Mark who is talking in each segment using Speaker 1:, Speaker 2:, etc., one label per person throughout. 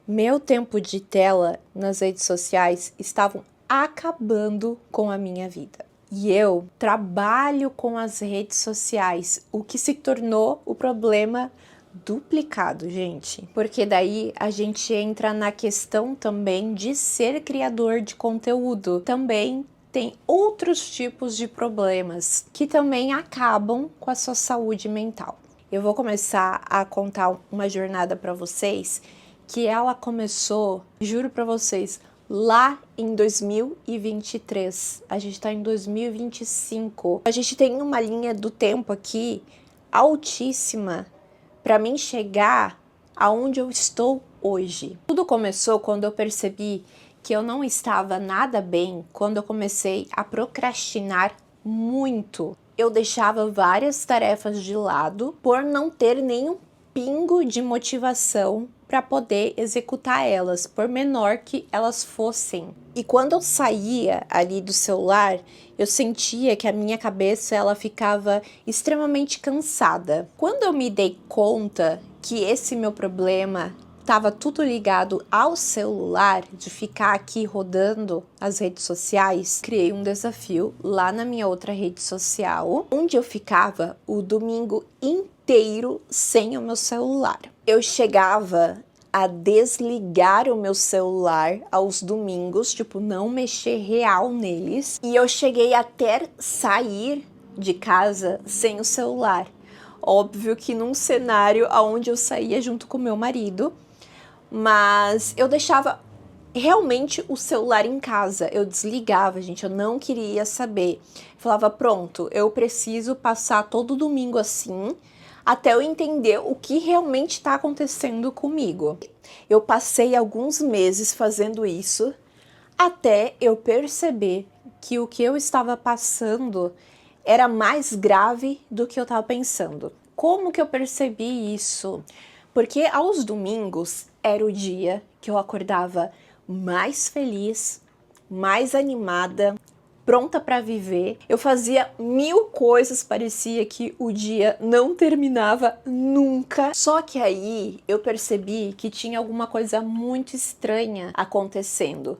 Speaker 1: Meu tempo de tela nas redes sociais estavam acabando com a minha vida. E eu trabalho com as redes sociais, o que se tornou o problema duplicado, gente. Porque daí a gente entra na questão também de ser criador de conteúdo. Também tem outros tipos de problemas que também acabam com a sua saúde mental. Eu vou começar a contar uma jornada para vocês que ela começou, juro para vocês, lá em 2023. A gente tá em 2025. A gente tem uma linha do tempo aqui altíssima para mim chegar aonde eu estou hoje. Tudo começou quando eu percebi que eu não estava nada bem, quando eu comecei a procrastinar muito. Eu deixava várias tarefas de lado por não ter nenhum pingo de motivação para poder executar elas, por menor que elas fossem. E quando eu saía ali do celular, eu sentia que a minha cabeça ela ficava extremamente cansada. Quando eu me dei conta que esse meu problema estava tudo ligado ao celular, de ficar aqui rodando as redes sociais, criei um desafio lá na minha outra rede social, onde eu ficava o domingo inteiro sem o meu celular. Eu chegava a desligar o meu celular aos domingos, tipo, não mexer real neles, e eu cheguei até sair de casa sem o celular. Óbvio que num cenário onde eu saía junto com meu marido, mas eu deixava realmente o celular em casa, eu desligava, gente, eu não queria saber. Falava, pronto, eu preciso passar todo domingo assim, até eu entender o que realmente está acontecendo comigo. Eu passei alguns meses fazendo isso, até eu perceber que o que eu estava passando era mais grave do que eu estava pensando. Como que eu percebi isso? Porque aos domingos era o dia que eu acordava mais feliz, mais animada, pronta para viver. Eu fazia 1000 coisas, parecia que o dia não terminava nunca. Só que aí eu percebi que tinha alguma coisa muito estranha acontecendo.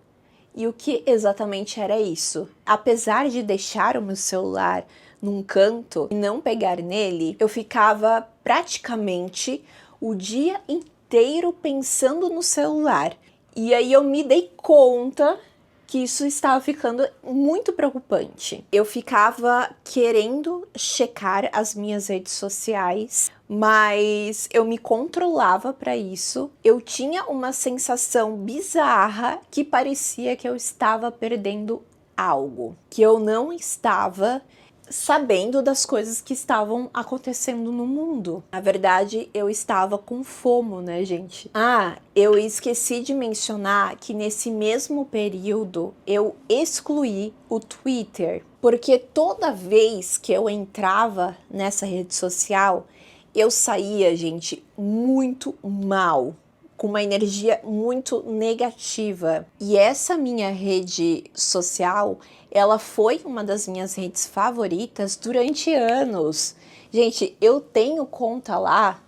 Speaker 1: E o que exatamente era isso? Apesar de deixar o meu celular num canto e não pegar nele, eu ficava praticamente o dia inteiro pensando no celular. E aí eu me dei conta que isso estava ficando muito preocupante. Eu ficava querendo checar as minhas redes sociais, mas eu me controlava para isso. Eu tinha uma sensação bizarra que parecia que eu estava perdendo algo, que eu não estava sabendo das coisas que estavam acontecendo no mundo. Na verdade, eu estava com FOMO, né, gente? Ah, eu esqueci de mencionar que nesse mesmo período eu excluí o Twitter, porque toda vez que eu entrava nessa rede social, eu saía, gente, muito mal, com uma energia muito negativa. E essa minha rede social, ela foi uma das minhas redes favoritas durante anos. Gente, eu tenho conta lá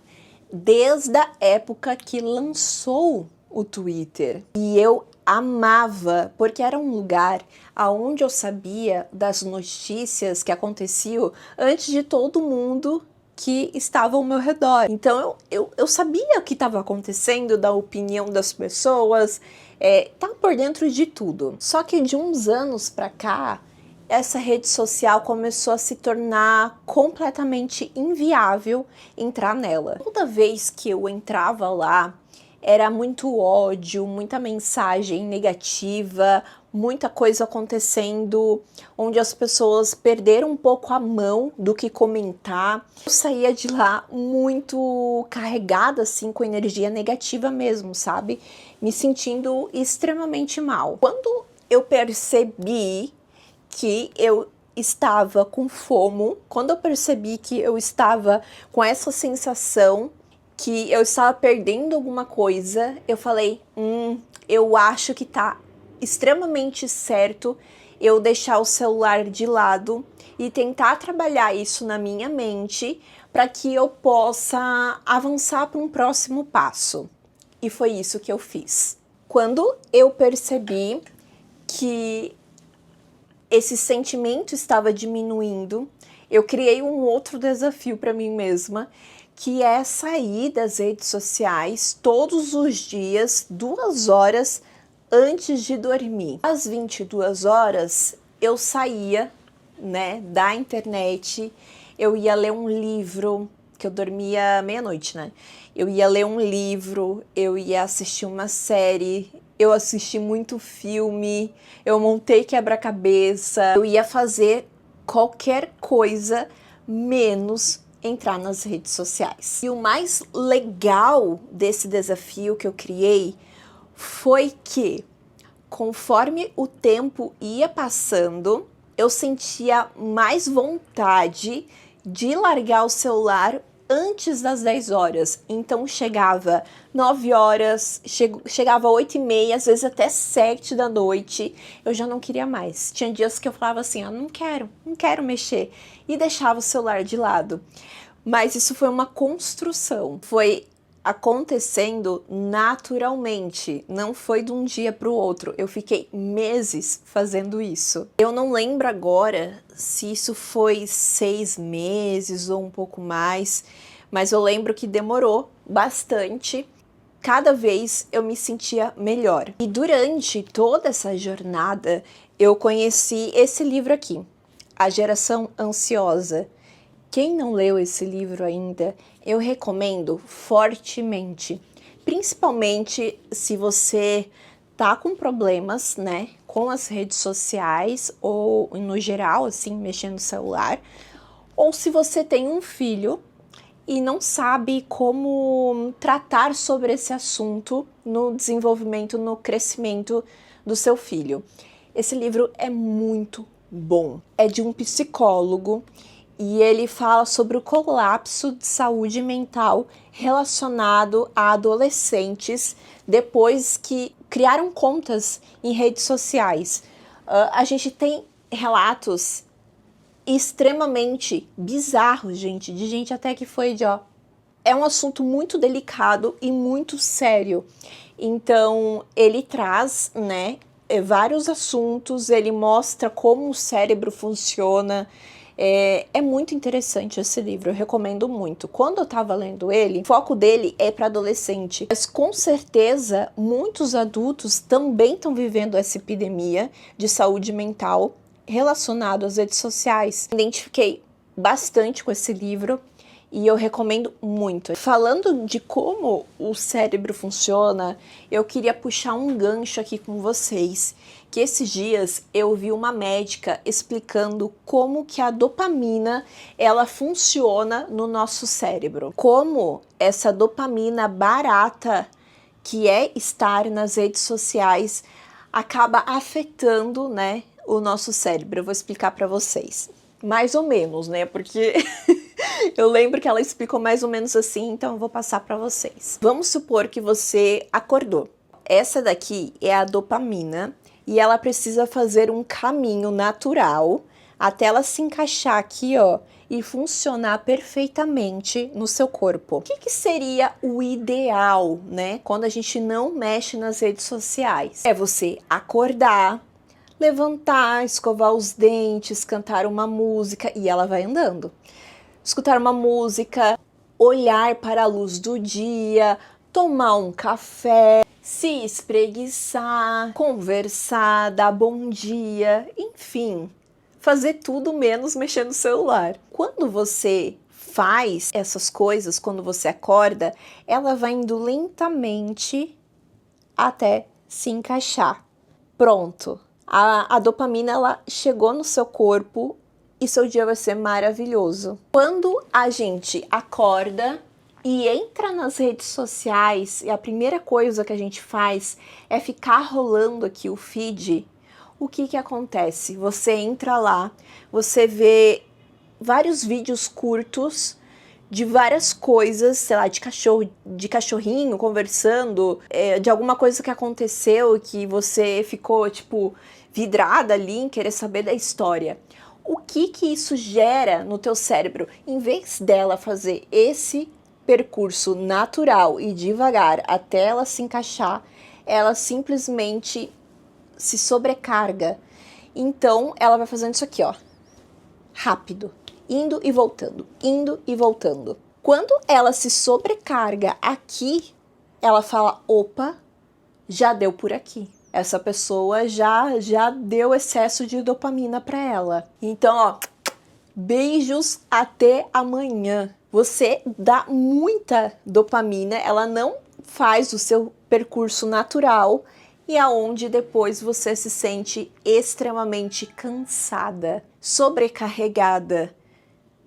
Speaker 1: desde a época que lançou o Twitter. E eu amava, porque era um lugar aonde eu sabia das notícias que aconteciam antes de todo mundo que estava ao meu redor. Então eu sabia o que estava acontecendo, da opinião das pessoas, tava por dentro de tudo. Só que de uns anos pra cá, essa rede social começou a se tornar completamente inviável entrar nela. Toda vez que eu entrava lá, era muito ódio, muita mensagem negativa, muita coisa acontecendo, onde as pessoas perderam um pouco a mão do que comentar. Eu saía de lá muito carregada, assim, com energia negativa mesmo, sabe? Me sentindo extremamente mal. Quando eu percebi que eu estava com FOMO, quando eu percebi que eu estava com essa sensação que eu estava perdendo alguma coisa, eu falei, eu acho que tá extremamente certo eu deixar o celular de lado e tentar trabalhar isso na minha mente para que eu possa avançar para um próximo passo. E foi isso que eu fiz. Quando eu percebi que esse sentimento estava diminuindo, eu criei um outro desafio para mim mesma, que é sair das redes sociais todos os dias, 2 horas antes de dormir. Às 22 horas, eu saía, né, da internet, eu ia ler um livro, que eu dormia meia-noite, né? Eu ia ler um livro, eu ia assistir uma série, eu assisti muito filme, eu montei quebra-cabeça, eu ia fazer qualquer coisa menos entrar nas redes sociais. E o mais legal desse desafio que eu criei foi que, conforme o tempo ia passando, eu sentia mais vontade de largar o celular antes das 10 horas. Então chegava 9 horas, chegava 8h30, às vezes até 7 da noite, eu já não queria mais. Tinha dias que eu falava assim, não quero mexer, e deixava o celular de lado. Mas isso foi uma construção, foi acontecendo naturalmente, não foi de um dia para o outro. Eu fiquei meses fazendo isso. Eu não lembro agora se isso foi 6 meses ou um pouco mais, mas eu lembro que demorou bastante. Cada vez eu me sentia melhor. E durante toda essa jornada, eu conheci esse livro aqui, A Geração Ansiosa. Quem não leu esse livro ainda, eu recomendo fortemente, principalmente se você tá com problemas, né, com as redes sociais ou no geral, assim, mexendo no celular, ou se você tem um filho e não sabe como tratar sobre esse assunto no desenvolvimento, no crescimento do seu filho. Esse livro é muito bom. É de um psicólogo e ele fala sobre o colapso de saúde mental relacionado a adolescentes depois que criaram contas em redes sociais. A gente tem relatos extremamente bizarros, gente, de gente até que foi de, é um assunto muito delicado e muito sério. Então, ele traz, né, vários assuntos, ele mostra como o cérebro funciona. É muito interessante esse livro, eu recomendo muito. Quando eu tava lendo ele, o foco dele é para adolescente, mas com certeza muitos adultos também estão vivendo essa epidemia de saúde mental relacionado às redes sociais. Identifiquei bastante com esse livro e eu recomendo muito. Falando de como o cérebro funciona, eu queria puxar um gancho aqui com vocês, que esses dias eu vi uma médica explicando como que a dopamina ela funciona no nosso cérebro. Como essa dopamina barata, que é estar nas redes sociais, acaba afetando, né, o nosso cérebro. Eu vou explicar para vocês. Mais ou menos, né? Porque eu lembro que ela explicou mais ou menos assim, então eu vou passar para vocês. Vamos supor que você acordou. Essa daqui é a dopamina e ela precisa fazer um caminho natural até ela se encaixar aqui, e funcionar perfeitamente no seu corpo. O que seria o ideal, né? Quando a gente não mexe nas redes sociais? É você acordar, levantar, escovar os dentes, cantar uma música e ela vai andando. Escutar uma música, olhar para a luz do dia, tomar um café, se espreguiçar, conversar, dar bom dia, enfim, fazer tudo menos mexer no celular. Quando você faz essas coisas, quando você acorda, ela vai indo lentamente até se encaixar. Pronto. A dopamina ela chegou no seu corpo e seu dia vai ser maravilhoso. Quando a gente acorda e entra nas redes sociais e a primeira coisa que a gente faz é ficar rolando aqui o feed, o que acontece? Você entra lá, você vê vários vídeos curtos de várias coisas, sei lá, de cachorrinho conversando, de alguma coisa que aconteceu que você ficou, tipo, vidrada ali em querer saber da história. O que isso gera no teu cérebro? Em vez dela fazer esse percurso natural e devagar até ela se encaixar, ela simplesmente se sobrecarga. Então, ela vai fazendo isso aqui, ó, rápido, indo e voltando, indo e voltando. Quando ela se sobrecarga aqui, ela fala, opa, já deu por aqui. Essa pessoa já deu excesso de dopamina para ela. Então, ó, beijos até amanhã. Você dá muita dopamina, ela não faz o seu percurso natural e aonde depois você se sente extremamente cansada, sobrecarregada.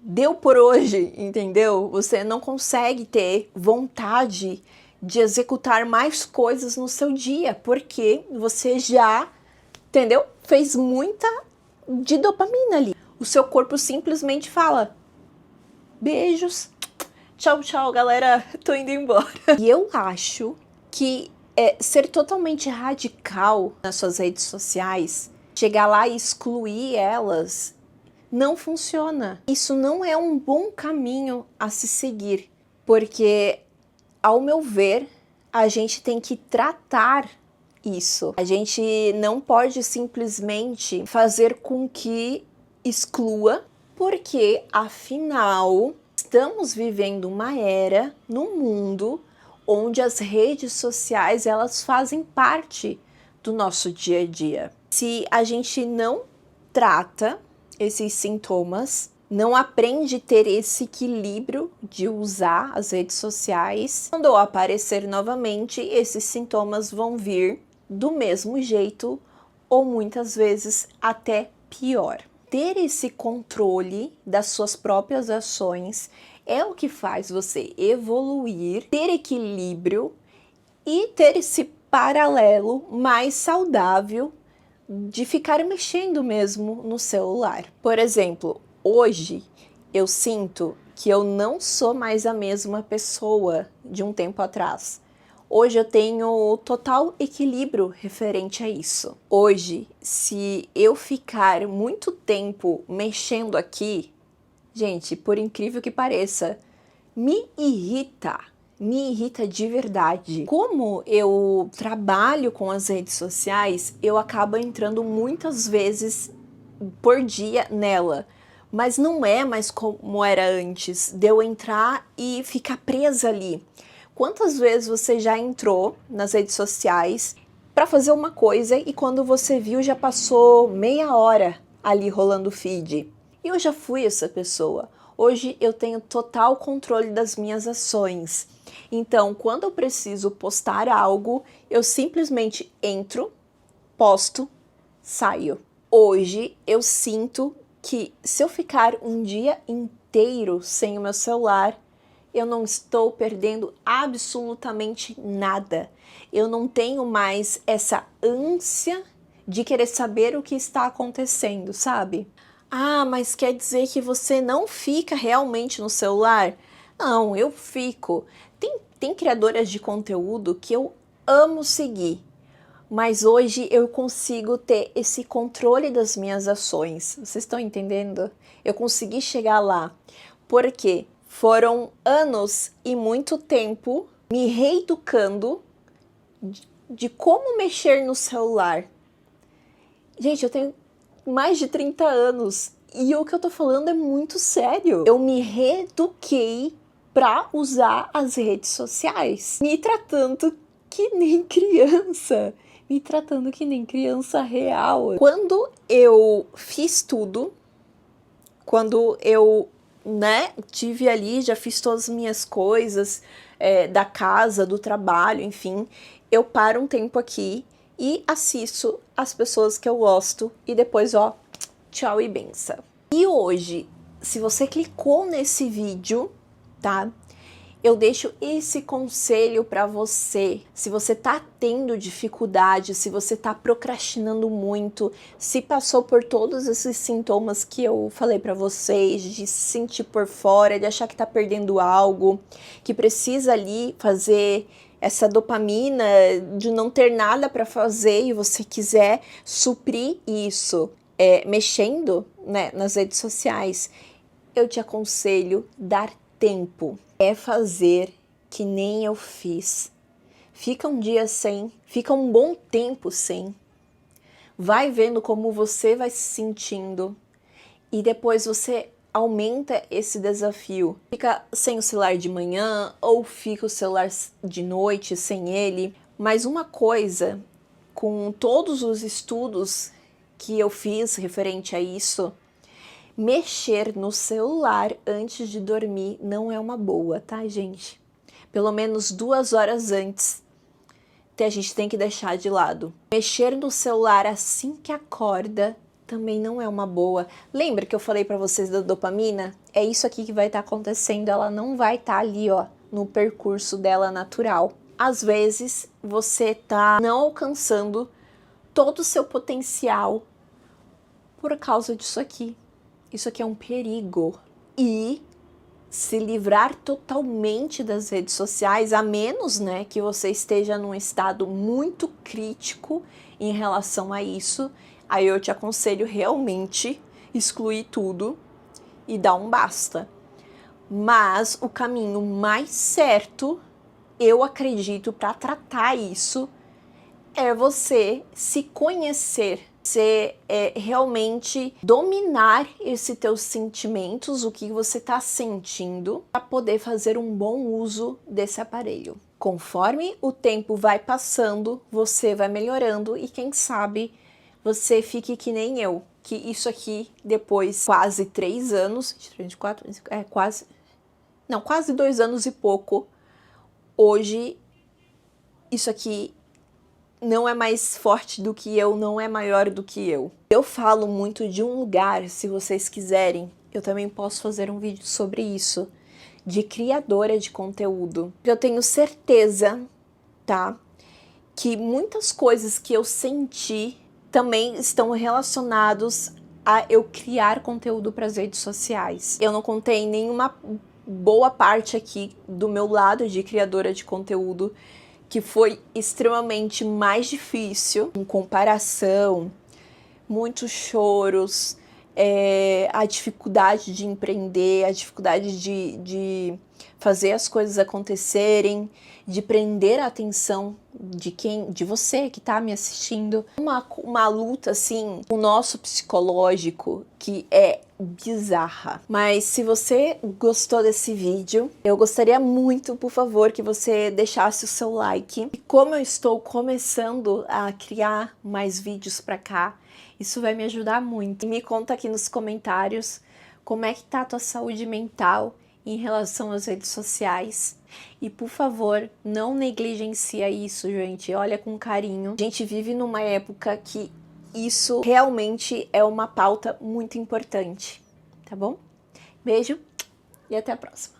Speaker 1: Deu por hoje, entendeu? Você não consegue ter vontade de executar mais coisas no seu dia, porque você já, entendeu? Fez muita de dopamina ali. O seu corpo simplesmente fala, beijos, tchau, tchau, galera, tô indo embora. E eu acho que ser totalmente radical nas suas redes sociais, chegar lá e excluir elas, não funciona. Isso não é um bom caminho a se seguir, porque, ao meu ver, a gente tem que tratar isso. A gente não pode simplesmente fazer com que exclua, porque, afinal, estamos vivendo uma era no mundo onde as redes sociais, elas fazem parte do nosso dia a dia. Se a gente não trata esses sintomas, não aprende a ter esse equilíbrio de usar as redes sociais, quando aparecer novamente, esses sintomas vão vir do mesmo jeito ou muitas vezes até pior. Ter esse controle das suas próprias ações é o que faz você evoluir, ter equilíbrio e ter esse paralelo mais saudável de ficar mexendo mesmo no celular. Por exemplo, hoje eu sinto que eu não sou mais a mesma pessoa de um tempo atrás. Hoje eu tenho total equilíbrio referente a isso. Hoje, se eu ficar muito tempo mexendo aqui, gente, por incrível que pareça, me irrita de verdade. Como eu trabalho com as redes sociais, eu acabo entrando muitas vezes por dia nela. Mas não é mais como era antes, de eu entrar e ficar presa ali. Quantas vezes você já entrou nas redes sociais para fazer uma coisa e quando você viu já passou meia hora ali rolando o feed? Eu já fui essa pessoa. Hoje eu tenho total controle das minhas ações. Então, quando eu preciso postar algo, eu simplesmente entro, posto, saio. Hoje eu sinto que se eu ficar um dia inteiro sem o meu celular, eu não estou perdendo absolutamente nada. Eu não tenho mais essa ânsia de querer saber o que está acontecendo, sabe? Ah, mas quer dizer que você não fica realmente no celular? Não, eu fico. Tem criadoras de conteúdo que eu amo seguir, mas hoje eu consigo ter esse controle das minhas ações. Vocês estão entendendo? Eu consegui chegar lá. Por quê? Foram anos e muito tempo me reeducando de como mexer no celular. Gente, eu tenho mais de 30 anos e o que eu tô falando é muito sério. Eu me reeduquei para usar as redes sociais, me tratando que nem criança. Me tratando que nem criança real. Quando eu fiz tudo, quando eu tive ali, já fiz todas as minhas coisas, da casa, do trabalho, enfim, eu paro um tempo aqui e assisto as pessoas que eu gosto e depois, ó, tchau e benção. E hoje, se você clicou nesse vídeo, tá? Eu deixo esse conselho para você. Se você tá tendo dificuldade, se você tá procrastinando muito, se passou por todos esses sintomas que eu falei para vocês, de se sentir por fora, de achar que tá perdendo algo, que precisa ali fazer essa dopamina, de não ter nada para fazer e você quiser suprir isso mexendo, né, nas redes sociais, eu te aconselho dar tempo é fazer que nem eu fiz. Fica um dia sem, fica um bom tempo sem. Vai vendo como você vai se sentindo e depois você aumenta esse desafio. Fica sem o celular de manhã ou fica o celular de noite sem ele. Mas uma coisa, com todos os estudos que eu fiz referente a isso, mexer no celular antes de dormir não é uma boa, tá, gente? Pelo menos 2 horas antes, a gente tem que deixar de lado. Mexer no celular assim que acorda também não é uma boa. Lembra que eu falei para vocês da dopamina? É isso aqui que vai estar acontecendo, ela não vai estar ali, ó, no percurso dela natural. Às vezes, você tá não alcançando todo o seu potencial por causa disso aqui. Isso aqui é um perigo. E se livrar totalmente das redes sociais, a menos, né, que você esteja num estado muito crítico em relação a isso, aí eu te aconselho realmente excluir tudo e dar um basta. Mas o caminho mais certo, eu acredito, para tratar isso é você se conhecer, você realmente dominar esses teus sentimentos, o que você está sentindo, para poder fazer um bom uso desse aparelho. Conforme o tempo vai passando, você vai melhorando e quem sabe você fique que nem eu, que isso aqui depois quase 3 anos, 24, quase 2 anos e pouco, hoje isso aqui não é mais forte do que eu, não é maior do que eu. Eu falo muito de um lugar, se vocês quiserem, eu também posso fazer um vídeo sobre isso, de criadora de conteúdo. Eu tenho certeza, tá, que muitas coisas que eu senti também estão relacionados a eu criar conteúdo para as redes sociais. Eu não contei nenhuma boa parte aqui do meu lado de criadora de conteúdo, que foi extremamente mais difícil, em comparação, muitos choros, a dificuldade de empreender, a dificuldade de fazer as coisas acontecerem, de prender a atenção de você que está me assistindo. Uma luta, assim, o nosso psicológico que é bizarra. Mas se você gostou desse vídeo, eu gostaria muito, por favor, que você deixasse o seu like. E como eu estou começando a criar mais vídeos pra cá, isso vai me ajudar muito. E me conta aqui nos comentários como é que tá a tua saúde mental em relação às redes sociais. E por favor, não negligencia isso, gente. Olha com carinho. A gente vive numa época que isso realmente é uma pauta muito importante, tá bom? Beijo e até a próxima.